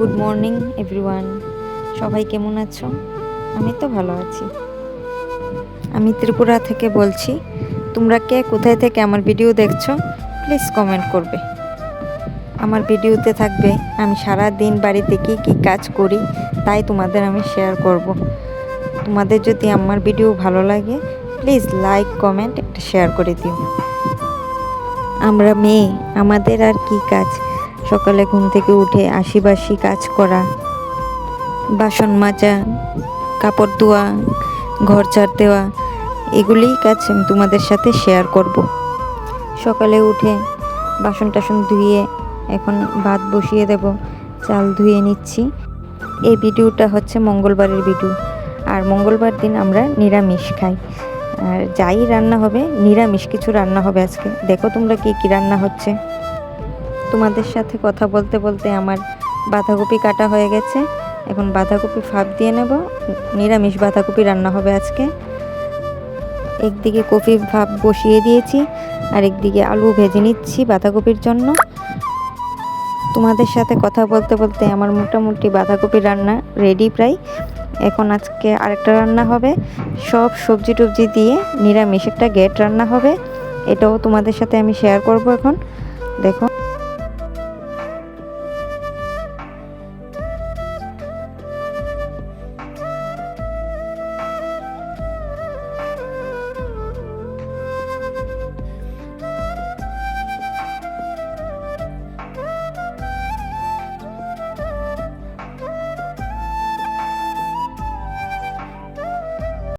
Good morning everyone, সবাই কেমন আছো? আমি তো ভালো আছি। আমি ত্রিপুরা থেকে বলছি। তোমরা কে কোথায় থেকে আমার ভিডিও দেখছো প্লিজ কমেন্ট করবে। আমার ভিডিওতে থাকবে আমি সারা দিন বাড়িতে কী কাজ করি, তাই তোমাদের আমি শেয়ার করব। তোমাদের যদি আমার ভিডিও ভালো লাগে প্লিজ লাইক কমেন্ট একটা শেয়ার করে দিও। আমরা মেয়ে, আমাদের আর কি কাজ? সকালে ঘুম থেকে উঠে আশিবাসি কাজ করা, বাসন মাজা, কাপড় ধোয়া, ঘর ঝাড় দেওয়া, এগুলিই কাজ আমি তোমাদের সাথে শেয়ার করব। সকালে উঠে বাসন টাসন ধুয়ে এখন ভাত বসিয়ে দেব, চাল ধুয়ে নিচ্ছি। এই ভিডিওটা হচ্ছে মঙ্গলবারের ভিডিও, আর মঙ্গলবার দিন আমরা নিরামিষ খাই। আর যাই রান্না হবে নিরামিষ কিছু রান্না হবে আজকে। দেখো তোমরা কি রান্না হচ্ছে। তোমাদের সাথে কথা বলতে বলতে আমার বাঁধাকপি কাটা হয়ে গেছে। এখন বাঁধাকপি ভাপ দিয়ে নেব, নিরামিষ বাঁধাকপি রান্না হবে আজকে। একদিকে কপি ভাপ বসিয়ে দিয়েছি, আর একদিকে আলু ভেজে নিচ্ছি বাঁধাকপির জন্য। তোমাদের সাথে কথা বলতে বলতে আমার মোটামুটি বাঁধাকপি রান্না রেডি প্রায়। এখন আজকে আরেকটা রান্না হবে, সব সবজি টবজি দিয়ে নিরামিষ একটা গেট রান্না হবে। এটাও তোমাদের সাথে আমি শেয়ার করব। এখন দেখো